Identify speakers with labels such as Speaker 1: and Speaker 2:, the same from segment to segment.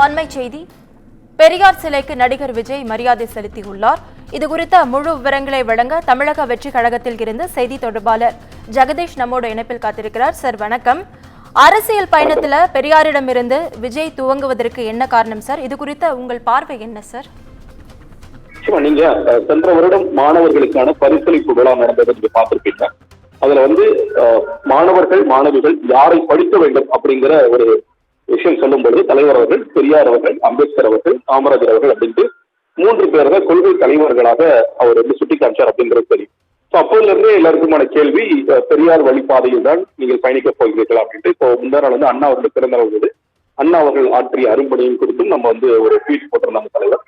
Speaker 1: அண்மை செய்தி. பெரியார் சிலைக்கு நடிகர் விஜய் மரியாதை செலுத்தியுள்ளார். இதுகுறித்த முழு விவரங்களை வழங்க தமிழக வெற்றி கழகத்தில் இருந்து செய்தி தொடர்பாளர் ஜெகதீஷ் நம்மோட இணைப்பில் காத்திருக்கிறார். சார் வணக்கம். அரசியல் பயணத்துல பெரியாரிடமிருந்து விஜய் துவங்குவதற்கு என்ன காரணம் சார்? இது குறித்த உங்கள் பார்வை என்ன சார்?
Speaker 2: நீங்க சென்ற வருடம் மாணவர்களுக்கான பரிசளிப்பு விழா நடந்ததை நீங்க பார்த்திருப்பீங்க. அதுல மாணவர்கள் மாணவிகள் யாரை படிக்க வேண்டும் அப்படிங்கிற ஒரு விஷயம் சொல்லும் பொழுது தலைவர் அவர்கள், பெரியார் அவர்கள், அம்பேத்கர் அவர்கள், காமராஜர் அவர்கள் அப்படின்ட்டு 3 பேர் தான் கொள்கை தலைவர்களாக அவர் சுட்டி காமிச்சார் அப்படிங்கிறது தெரியும். அப்போதுல இருந்தே எல்லாருக்குமான கேள்வி, பெரியார் வழிபாதையில் தான் நீங்கள் பயணிக்க போகிறீர்கள் அப்படின்ட்டு. இப்போ முந்தா நாள் அண்ணா அவர்கள் பிறந்த நாள், அண்ணா அவர்கள் ஆற்றிய அரும்பணியும் குறித்தும் நம்ம ஒரு ட்வீட் போட்டிருந்தாங்க தலைவர்.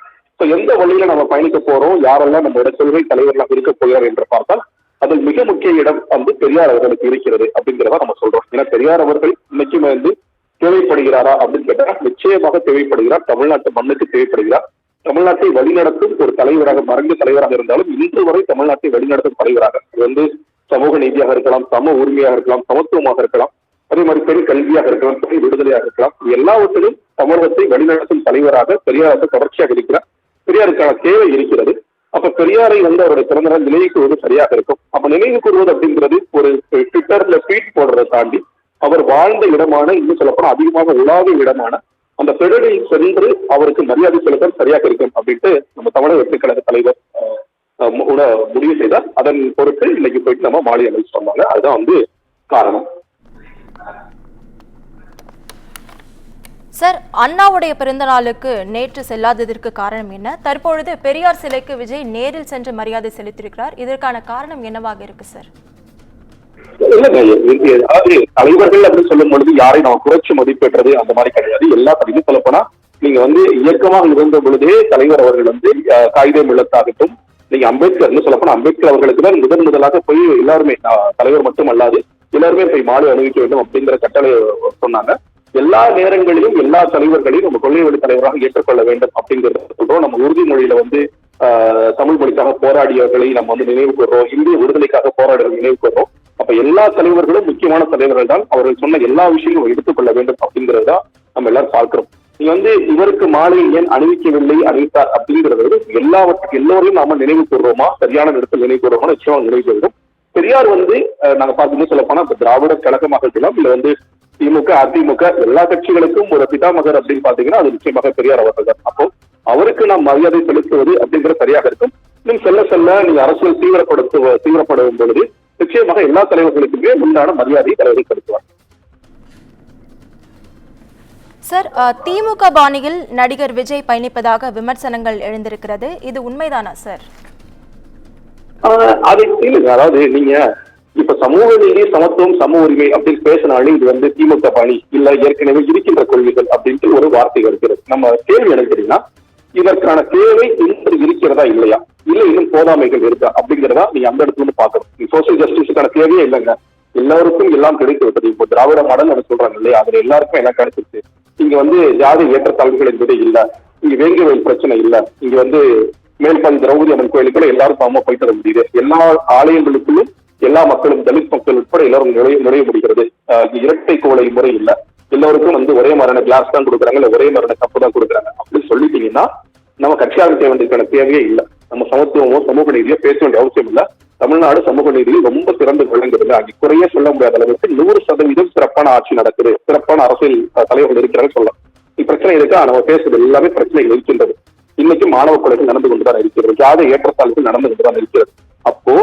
Speaker 2: எந்த வழியில நம்ம பயணிக்க போறோம், யாரெல்லாம் நம்மளோட கொள்கை தலைவர்களாக இருக்க போகிறார் என்று பார்த்தால் அதில் மிக முக்கிய இடம் பெரியார் அவர்களுக்கு இருக்கிறது அப்படிங்கிறத நம்ம சொல்றோம். ஏன்னா பெரியார் அவர்கள் இன்னைக்கு தேவைப்படுகிறாரா அப்படின்னு கேட்டா நிச்சயமாக தேவைப்படுகிறார். தமிழ்நாட்டு மண்ணுக்கு தேவைப்படுகிறார். தமிழ்நாட்டை வழிநடத்தும் ஒரு தலைவராக, மறைந்த தலைவராக இருந்தாலும் இன்று வரை தமிழ்நாட்டை வழிநடத்தும் தலைவராக, இது சமூக நீதியாக இருக்கலாம், சம உரிமையாக இருக்கலாம், சமத்துவமாக இருக்கலாம், அதே மாதிரி பெண் கல்வியாக இருக்கலாம், பெண் விடுதலையாக இருக்கலாம், எல்லாவற்றிலும் தமிழகத்தை வழிநடத்தும் தலைவராக பெரியார் தொடர்ச்சியாக இருக்கிறார். பெரியாருக்கான தேவை இருக்கிறது. அப்ப பெரியாரை அவருடைய பிறந்த நாள் நினைவு கூறுவது சரியாக இருக்கும். அப்ப நினைவு கூறுவது அப்படிங்கிறது ஒரு ட்விட்டர்ல ட்வீட் போடுறதை தாண்டி அவர் வாழ்ந்த இடமான, இன்னும் சொல்லப்போனா அதிகமாக உலாவிய இடமான அந்த பெடலில் சென்று அவருக்கு மரியாதை செலுத்த சரியாக இருக்கும் அப்படின்ட்டு நம்ம தமிழக வெற்றி கழக தலைவர் முடிவு செய்தார். அதன் பொருட்டு இன்னைக்கு போயிட்டு நம்ம மாலை அணிவிச்சு சொன்னாங்க. அதுதான் காரணம்.
Speaker 1: சார், அண்ணாவுடைய பிறந்த நாளுக்கு நேற்று செல்லாததற்கு காரணம் என்ன? தற்பொழுது பெரியார் சிலைக்கு விஜய் நேரில் சென்று மரியாதை செலுத்தியிருக்கிறார். இதற்கான காரணம் என்னவாக இருக்கு சார்?
Speaker 2: அதாவது தலைவர்கள் அப்படின்னு சொல்லும் பொழுது யாரை நம்ம குறைச்சி மதிப்பேற்றது அந்த மாதிரி கிடையாது. எல்லா பதிவும் சொல்லப்போனா நீங்க இயக்கமாக இருந்த பொழுதே தலைவர் அவர்கள் காகிதம் இல்லத்தாகட்டும், நீங்க அம்பேத்கர் சொல்லப்போனா அம்பேத்கர் அவர்களுக்கு தான் முதலாக போய் எல்லாருமே, தலைவர் மட்டும் அல்லாது எல்லாருமே போய் மாலை அணிவிக்க வேண்டும் அப்படிங்கிற கட்டளை சொன்னாங்க. எல்லா நேரங்களிலும் எல்லா தலைவர்களையும் நம்ம கொள்கை வழி தலைவராக ஏற்றுக்கொள்ள வேண்டும் அப்படிங்கிறத சொல்றோம். நம்ம உறுதிமொழியில தமிழ் மொழிக்காக போராடியவர்களை நம்ம நினைவு கூறுறோம். இந்திய விடுதலைக்காக போராடுறவர்கள் நினைவு கூறுறோம். அப்ப எல்லா தலைவர்களும் முக்கியமான தலைவர்கள் தான். அவர்கள் சொன்ன எல்லா விஷயங்களும் எடுத்துக்கொள்ள வேண்டும் அப்படிங்கிறதா நம்ம எல்லாரும் பார்க்கிறோம். நீங்க இவருக்கு மாலை ஏன் அணிவிக்கவில்லை, அணிவித்தார் அப்படிங்கிறது எல்லோரையும் நாம நினைவு கூறுறோமா, சரியான இடத்தில் நினைவு கூறுறோமா, நிச்சயமாக நினைவு கூறுறோம். பெரியார் நாங்க பார்க்கும்போது சொல்ல போனா திராவிட கழகமாக இருக்கலாம், இல்ல திமுக, அதிமுக எல்லா கட்சிகளுக்கும் ஒரு பிதாமகர் அப்படின்னு பாத்தீங்கன்னா அது நிச்சயமாக பெரியார் அவர்கள் தான். அப்போ அவருக்கு நாம் மரியாதை செலுத்துவது அப்படிங்கிறது சரியாக இருக்கும். இன்னும் செல்ல செல்ல நீங்க அரசியல் தீவிரப்படும் பொழுது நிச்சயமாக எல்லா தலைவர்களுக்குமே உண்டான மரியாதையை தலைவர்கள் செலுத்துவார்.
Speaker 1: சார், திமுக பாணியில் நடிகர் விஜய் பயணிப்பதாக விமர்சனங்கள் எழுந்திருக்கிறது. இது உண்மைதானா சார்?
Speaker 2: அது இல்லைங்க. அதாவது நீங்க இப்ப சமூக நீதி, சமத்துவம், சம உரிமை அப்படின்னு பேசினாலும் இது திமுக பணி இல்ல ஏற்கனவே இருக்கின்ற கொள்கைகள் அப்படின்ட்டு ஒரு வார்த்தை இருக்கிறது. நம்ம கேள்வி எடுக்கிறீங்கன்னா இதற்கான தேவை இன்று இருக்கிறதா இல்லையா, இல்ல இன்னும் போதாமைகள் இருக்கா அப்படிங்கிறதா நீங்க அந்த இடத்துல பாக்கணும். சோசியல் ஜஸ்டிஸுக்கான தேவையே இல்லைங்க. எல்லாருக்கும் எல்லாம் கிடைத்து விட்டது. இப்போ திராவிட மாடல் அதை சொல்றாங்க இல்லையா, அதுல எல்லாருக்கும் எல்லாம் கிடைச்சிருச்சு. இங்க ஜாதி ஏற்றத்தாழ்வுகள் என்பதே இல்ல, இங்க வேங்க வயல் பிரச்சனை இல்ல, இங்க மேல்பாதி திரௌபதி அம்மன் கோயிலுக்குள்ள எல்லாரும் சமமா போயிட்டு வர முடியுது. எல்லா ஆலயங்களுக்குள்ளும் எல்லா மக்களும், தலித் மக்கள் உட்பட எல்லாரும் நுழைய முடிகிறது. இரட்டை கோலை முறை இல்ல, எல்லோருக்கும் ஒரே மாதிரியான கிளாஸ் தான் கொடுக்குறாங்க, இல்ல ஒரே மாதிரியான கப்பு தான் கொடுக்குறாங்க அப்படின்னு சொல்லிட்டீங்கன்னா நம்ம கட்சியாக செய்ய வேண்டியதுக்கான தேவையே இல்லை. நம்ம சமத்துவமோ சமூக நீதியோ பேச வேண்டிய அவசியம் இல்லை. தமிழ்நாடு சமூக நீதியில் ரொம்ப சிறந்து விளங்குறது. அங்கே குறைய சொல்ல முடியாத அளவுக்கு 100% சிறப்பான ஆட்சி நடக்குது, சிறப்பான அரசியல் தலைவர்கள் இருக்கிறாங்க சொல்லலாம். பிரச்சனை இருக்கா, நம்ம பேசுறது எல்லாமே பிரச்சனைகள் இருக்கின்றது. இன்னைக்கு மாணவ கொலைகள் நடந்து கொண்டுதான் இருக்கிறது, ஜாதி ஏற்றத்தாழ்வுகள் நடந்து கொண்டுதான் இருக்கிறது. அப்போ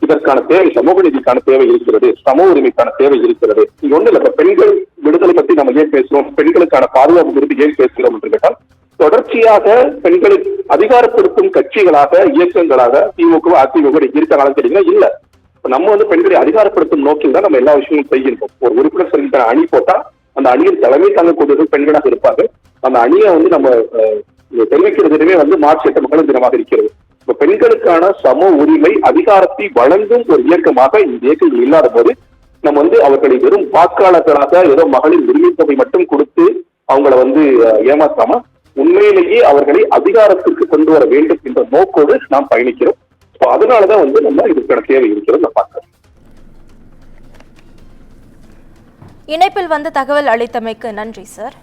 Speaker 2: இதற்கான தேவை, சமூக நீதிக்கான தேவை இருக்கிறது, சம உரிமைக்கான தேவை இருக்கிறது. இங்க ஒண்ணு இல்ல, பெண்கள் விடுதலை பத்தி நம்ம ஏன் பேசுறோம், பெண்களுக்கான பாதுகாப்பு குறித்து ஏன் பேசுகிறோம் என்று கேட்டால் தொடர்ச்சியாக பெண்களை அதிகாரப்படுத்தும் கட்சிகளாக, இயக்கங்களாக திமுக அதிமுக இருக்காங்கன்னு கேட்டீங்கன்னா இல்ல. நம்ம பெண்களை அதிகாரப்படுத்தும் நோக்கில் தான் நம்ம எல்லா விஷயங்களும் செய்கின்றோம். ஒரு உறுப்பினர் சங்கத்தின அணி போட்டா அந்த அணியின் தலைமை தாங்கக்கூடியவர்கள் பெண்களாக இருப்பாங்க. அந்த அணியை நம்ம தெரிவிக்கிறதுமே மார்ச் 8 மக்கள் தினமாக இருக்கிறது. இப்ப பெண்களுக்கான சம உரிமை அதிகாரத்தை வழங்கும் ஒரு இயக்கமாக இந்த இயக்கங்கள் இல்லாத போது நம்ம அவர்களை வெறும் வாக்காளர்களாக ஏதோ மகளிர் உரிமை தொகை மட்டும் கொடுத்து அவங்கள ஏமாற்றாம உண்மையிலேயே அவர்களை அதிகாரத்திற்கு கொண்டு வர வேண்டும் என்ற நோக்கோடு நாம் பயணிக்கிறோம். அதனாலதான் நம்ம இதுக்கான தேவை இருக்கிறது நான் பார்க்கிறேன்.
Speaker 1: இணைப்பில் தகவல் அளித்தமைக்கு நன்றி சார்.